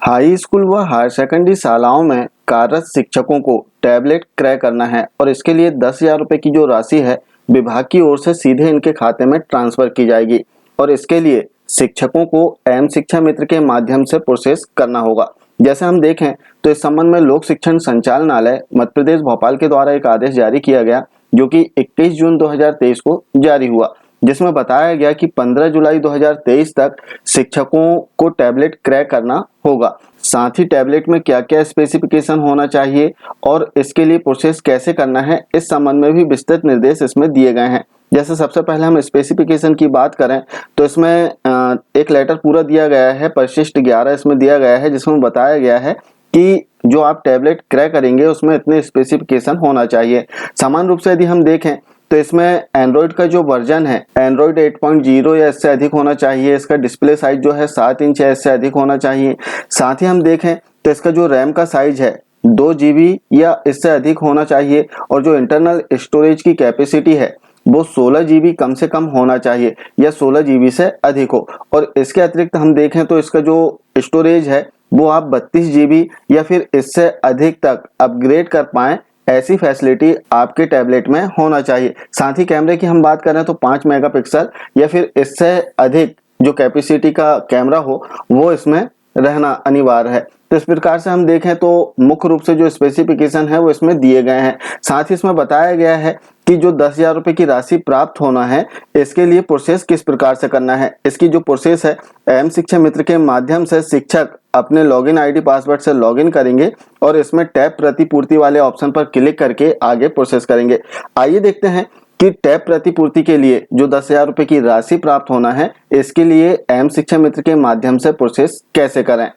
High school व higher secondary शालाओं में कार्यरत शिक्षकों को टैबलेट क्रय करना है और इसके लिए 10,000 रुपये की जो राशि है विभाग की ओर से सीधे इनके खाते में ट्रांसफर की जाएगी और इसके लिए शिक्षकों को एम शिक्षा मित्र के माध्यम से प्रोसेस करना होगा। जैसे हम देखें तो इस संबंध में लोक शिक्षण संचालनालय मध्य प्रदेश भोपाल के द्वारा एक आदेश जारी किया गया जो कि 21 जून 2023 को जारी हुआ, जिसमें बताया गया कि 15 जुलाई 2023 तक शिक्षकों को टैबलेट क्रय करना होगा। साथ ही टैबलेट में क्या क्या स्पेसिफिकेशन होना चाहिए और इसके लिए प्रोसेस कैसे करना है, इस संबंध में भी विस्तृत निर्देश इसमें दिए गए हैं। जैसे सबसे पहले हम स्पेसिफिकेशन की बात करें तो इसमें एक लेटर पूरा दिया गया है, परिशिष्ट 11 इसमें दिया गया है, जिसमें बताया गया है कि जो आप टैबलेट क्रय करेंगे उसमें इतने स्पेसिफिकेशन होना चाहिए। सामान्य रूप से यदि हम देखें तो इसमें एंड्रॉइड का जो वर्जन है एंड्रॉइड 8.0 या इससे अधिक होना चाहिए। इसका डिस्प्ले साइज जो है 7 इंच या इससे अधिक होना चाहिए। साथ ही हम देखें तो इसका जो रैम का साइज है 2 GB या इससे अधिक होना चाहिए और जो इंटरनल स्टोरेज की कैपेसिटी है वो 16 GB कम से कम होना चाहिए या 16 GB से अधिक हो। और इसके अतिरिक्त हम देखें तो इसका जो स्टोरेज है वो आप 32 GB या फिर इससे अधिक तक अपग्रेड कर पाएं, ऐसी फैसिलिटी आपके टैबलेट में होना चाहिए। साथ ही कैमरे की हम बात करें तो 5 मेगापिक्सल या फिर इससे अधिक जो कैपेसिटी का कैमरा हो वो इसमें रहना अनिवार्य है। तो इस प्रकार से हम देखें तो मुख्य रूप से जो स्पेसिफिकेशन है वो इसमें दिए गए हैं। साथ ही इसमें बताया गया है कि जो 10,000 रुपये की राशि प्राप्त होना है इसके लिए प्रोसेस किस प्रकार से करना है। इसकी जो प्रोसेस है एम शिक्षा मित्र के माध्यम से शिक्षक अपने लॉगिन आईडी पासवर्ड से लॉगिन करेंगे और इसमें टैब प्रतिपूर्ति वाले ऑप्शन पर क्लिक करके आगे प्रोसेस करेंगे। आइए देखते हैं कि टैब प्रतिपूर्ति के लिए जो 10,000 रुपये की राशि प्राप्त होना है इसके लिए एम शिक्षा मित्र के माध्यम से प्रोसेस कैसे करें।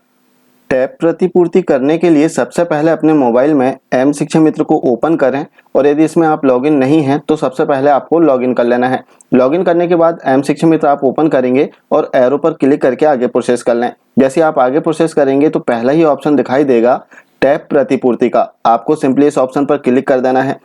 टैब प्रतिपूर्ति करने के लिए सबसे पहले अपने मोबाइल में एम शिक्षा मित्र को ओपन करें और यदि इसमें आप लॉगिन नहीं हैं तो सबसे पहले आपको लॉगिन कर लेना है। लॉगिन करने के बाद एम शिक्षा मित्र आप ओपन करेंगे और एरो पर क्लिक करके आगे प्रोसेस कर लें। जैसे आप आगे प्रोसेस करेंगे तो पहला ही ऑप्शन दिखाई देगा टैब प्रतिपूर्ति का, आपको सिंपली इस ऑप्शन पर क्लिक कर देना है।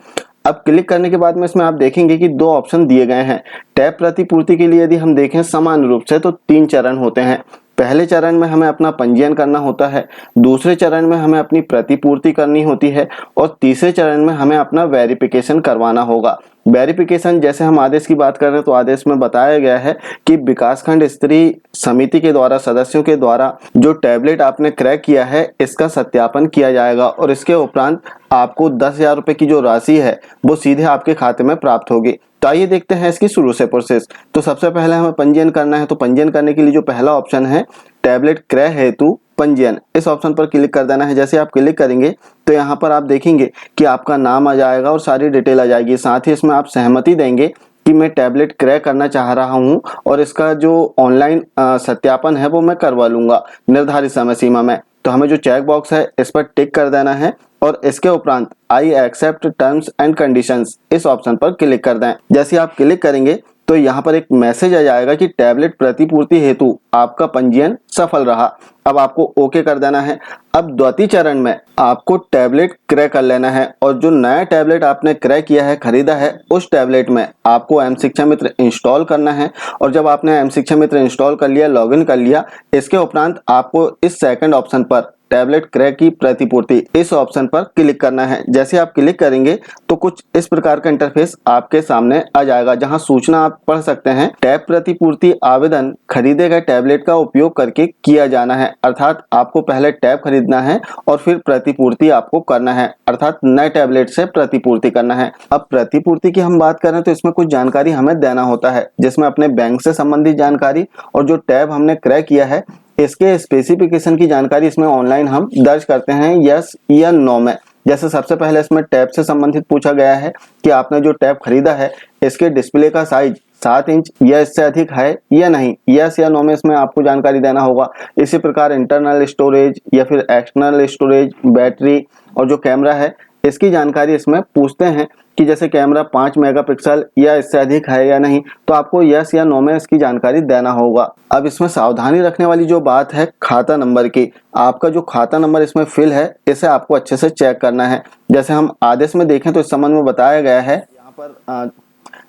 अब क्लिक करने के बाद में इसमें आप देखेंगे कि 2 ऑप्शन दिए गए हैं। टैब प्रतिपूर्ति के लिए यदि हम देखें सामान्य रूप से तो 3 चरण होते हैं। पहले चरण में हमें अपना पंजीयन करना होता है, दूसरे चरण में हमें अपनी प्रतिपूर्ति करनी होती है और तीसरे चरण में हमें अपना वेरिफिकेशन करवाना होगा। वेरिफिकेशन जैसे हम आदेश की बात कर रहे हैं तो आदेश में बताया गया है कि विकासखंड स्तरीय समिति के द्वारा सदस्यों के द्वारा जो टैबलेट आपने क्रय किया है इसका सत्यापन किया जाएगा और इसके उपरांत आपको 10,000 रुपये की जो राशि है वो सीधे आपके खाते में प्राप्त होगी। तो आइए देखते हैं इसकी शुरू से प्रोसेस। तो सबसे पहले हमें पंजीयन करना है, तो पंजीयन करने के लिए जो पहला ऑप्शन है टैबलेट क्रय हेतु पंजीयन, इस ऑप्शन पर क्लिक कर देना है। जैसे आप क्लिक करेंगे तो यहाँ पर आप देखेंगे कि आपका नाम आ जाएगा और सारी डिटेल आ जाएगी। साथ ही इसमें आप सहमति देंगे कि मैं टैबलेट क्रय करना चाह रहा हूँ और इसका जो ऑनलाइन सत्यापन है वो मैं करवा लूंगा निर्धारित समय सीमा में। तो हमें जो चेक बॉक्स है इस पर टिक कर देना है और इसके उपरांत I accept terms and conditions इस ऑप्शन पर क्लिक कर दें। जैसे आप क्लिक करेंगे तो यहाँ पर एक मैसेज आ जाएगा कि टैबलेट प्रतिपूर्ति हेतु आपका पंजीयन सफल रहा। अब आपको ओके कर देना है। अब द्वितीय चरण में आपको टैबलेट क्रय कर लेना है और जो नया टैबलेट आपने क्रय किया है, खरीदा है, उस टैबलेट में आपको एम शिक्षा मित्र इंस्टॉल करना है। और जब आपने एम शिक्षा मित्र इंस्टॉल कर लिया, लॉगिन कर लिया, इसके उपरांत आपको इस सेकंड ऑप्शन पर टैबलेट क्रय की प्रतिपूर्ति इस ऑप्शन पर क्लिक करना है। जैसे आप क्लिक करेंगे तो कुछ इस प्रकार का इंटरफेस आपके सामने आ जाएगा जहां सूचना आप पढ़ सकते हैं। टैब प्रतिपूर्ति आवेदन खरीदे गए टैबलेट का उपयोग करके किया जाना है, अर्थात आपको पहले टैब खरीदना है और फिर प्रतिपूर्ति आपको करना है, अर्थात नए टैबलेट से प्रतिपूर्ति करना है। अब प्रतिपूर्ति की हम बात करें तो इसमें कुछ जानकारी हमें देना होता है, जिसमें अपने बैंक से संबंधित जानकारी और जो टैब हमने क्रय किया है इसके स्पेसिफिकेशन की जानकारी इसमें ऑनलाइन हम दर्ज करते हैं यस या नो में। जैसे सबसे पहले इसमें टैब से संबंधित पूछा गया है कि आपने जो टैब खरीदा है इसके डिस्प्ले का साइज 7 इंच या इससे अधिक है या नहीं, यस या नो में इसमें आपको जानकारी देना होगा। इसी प्रकार इंटरनल स्टोरेज या फिर एक्सटर्नल स्टोरेज, बैटरी और जो कैमरा है इसकी जानकारी इसमें पूछते हैं कि जैसे कैमरा 5 मेगापिक्सल या इससे अधिक है या नहीं, तो आपको यस या नो में इसकी जानकारी देना होगा। अब इसमें सावधानी रखने वाली जो बात है खाता नंबर की, आपका जो खाता नंबर इसमें फिल है इसे आपको अच्छे से चेक करना है। जैसे हम आदेश में देखें तो इस संबंध में बताया गया है यहाँ पर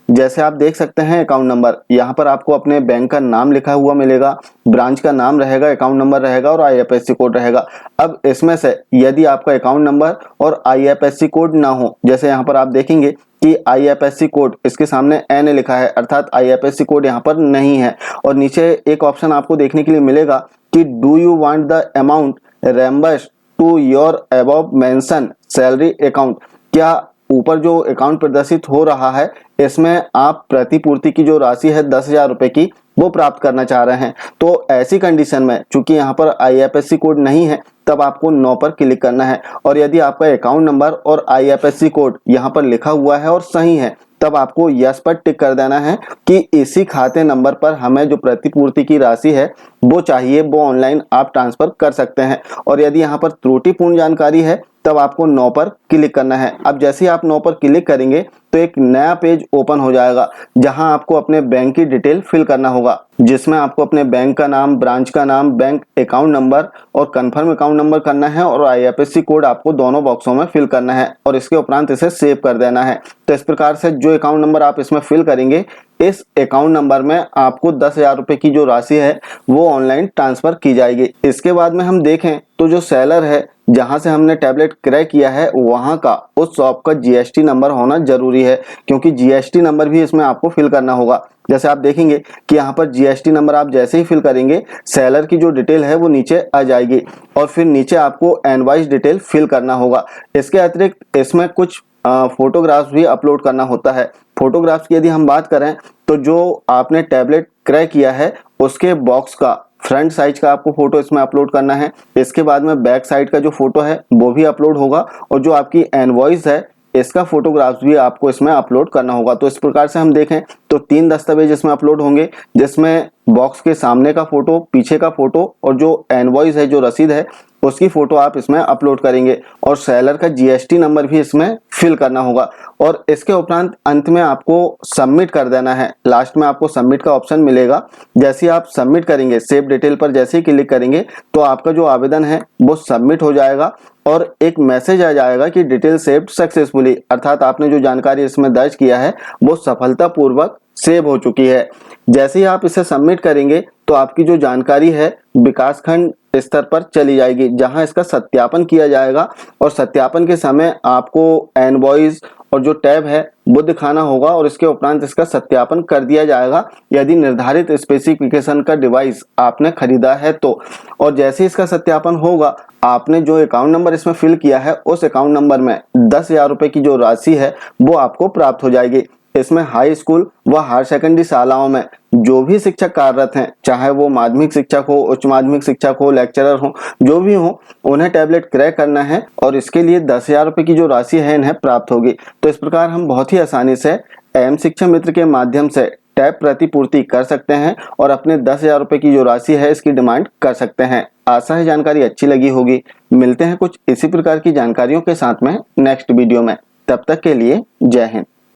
जैसे आप देख सकते हैं अकाउंट नंबर, यहाँ पर आपको अपने बैंक का नाम लिखा हुआ मिलेगा, ब्रांच का नाम रहेगा, अकाउंट नंबर रहेगा और IFSC कोड रहेगा। अब इसमें से यदि आपका अकाउंट नंबर और IFSC कोड ना हो, जैसे यहाँ पर आप देखेंगे कि IFSC कोड इसके सामने N लिखा है, अर्थात IFSC कोड यहाँ पर नहीं है। और नीचे एक ऑप्शन आपको देखने के लिए मिलेगा कि do you want the amount reimbursed to your above mention salary account, क्या ऊपर जो अकाउंट प्रदर्शित हो रहा है इसमें आप प्रतिपूर्ति की जो राशि है 10,000 रुपए की वो प्राप्त करना चाह रहे हैं। तो ऐसी कंडीशन में चूंकि यहाँ पर IFSC कोड नहीं है, तब आपको 9 पर क्लिक करना है। और यदि आपका अकाउंट नंबर और IFSC कोड यहाँ पर लिखा हुआ है और सही है, तब आपको यस पर टिक कर देना है कि इसी खाते नंबर पर हमें जो प्रतिपूर्ति की राशि है वो चाहिए, वो ऑनलाइन आप ट्रांसफर कर सकते हैं। और यदि यहाँ पर त्रुटिपूर्ण जानकारी है तब आपको 9 पर क्लिक करना है। अब जैसे ही आप 9 पर क्लिक करेंगे तो एक नया पेज ओपन हो जाएगा जहां आपको अपने बैंक की डिटेल फिल करना होगा, जिसमें आपको अपने बैंक का नाम, ब्रांच का नाम, बैंक अकाउंट नंबर और कंफर्म अकाउंट नंबर करना है और IFSC कोड आपको दोनों बॉक्सों में फिल करना है और इसके उपरांत इसे सेव कर देना है। तो इस प्रकार से जो अकाउंट नंबर आप इसमें फिल करेंगे, इस अकाउंट नंबर में आपको 10,000 रुपए की जो राशि है वो ऑनलाइन ट्रांसफर की जाएगी। इसके बाद में हम देखें तो जो सेलर है जहां से हमने टैबलेट क्रय किया है वहां का, उस शॉप का GST नंबर होना जरूरी है, क्योंकि GST नंबर भी इसमें आपको फिल करना होगा। जैसे आप देखेंगे कि यहाँ पर GST नंबर आप जैसे ही फिल करेंगे सेलर की जो डिटेल है वो नीचे आ जाएगी और फिर नीचे आपको इनवॉइस डिटेल फिल करना होगा। इसके अतिरिक्त इसमें कुछ फोटोग्राफ्स भी अपलोड करना होता है। फोटोग्राफ्स की यदि हम बात करें तो जो आपने टैबलेट क्रय किया है उसके बॉक्स का फ्रंट साइज का आपको फोटो इसमें अपलोड करना है। इसके बाद में बैक साइड का जो फोटो है वो भी अपलोड होगा और जो आपकी इनवॉइस है इसका फोटोग्राफ्स भी आपको इसमें अपलोड करना होगा। तो इस प्रकार से हम देखें तो 3 दस्तावेज इसमें अपलोड होंगे, जिसमें बॉक्स के सामने का फोटो, पीछे का फोटो और जो इनवॉइस है, जो रसीद है उसकी फोटो आप इसमें अपलोड करेंगे और सेलर का GST नंबर भी इसमें फिल करना होगा। और इसके उपरांत अंत में आपको सबमिट कर देना है। लास्ट में आपको सबमिट का ऑप्शन मिलेगा। जैसे ही आप सबमिट करेंगे, सेव डिटेल पर जैसे ही क्लिक करेंगे तो आपका जो आवेदन है वो सबमिट हो जाएगा और एक मैसेज आ जाएगा कि डिटेल सेव्ड सक्सेसफुली, अर्थात आपने जो जानकारी इसमें दर्ज किया है वो सफलतापूर्वक सेव हो चुकी है। जैसे ही आप इसे सबमिट करेंगे तो आपकी जो जानकारी है विकासखंड स्तर पर चली जाएगी, जहां इसका सत्यापन किया जाएगा और सत्यापन के समय आपको इनवॉइस और जो टैब है वो दिखाना होगा और इसके उपरांत इसका सत्यापन कर दिया जाएगा यदि निर्धारित स्पेसिफिकेशन का डिवाइस आपने खरीदा है तो। और जैसे ही इसका सत्यापन होगा, आपने जो अकाउंट नंबर इसमें फिल किया है उस अकाउंट नंबर में 10,000 रुपए की जो राशि है वो आपको प्राप्त हो जाएगी। इसमें हाई स्कूल व हायर सेकेंडरी शालाओं में जो भी शिक्षक कार्यरत हैं, चाहे वो माध्यमिक शिक्षक हो, उच्च माध्यमिक शिक्षक हो, लेक्चरर हो, जो भी हो, उन्हें टैबलेट क्रय करना है और इसके लिए 10,000 रुपए की जो राशि है इन्हें प्राप्त होगी। तो इस प्रकार हम बहुत ही आसानी से एम शिक्षा मित्र के माध्यम से टैब प्रतिपूर्ति कर सकते हैं और अपने 10,000 रुपए की जो राशि है इसकी डिमांड कर सकते हैं। आशा है जानकारी अच्छी लगी होगी। मिलते हैं कुछ इसी प्रकार की जानकारियों के साथ में नेक्स्ट वीडियो में। तब तक के लिए जय हिंद।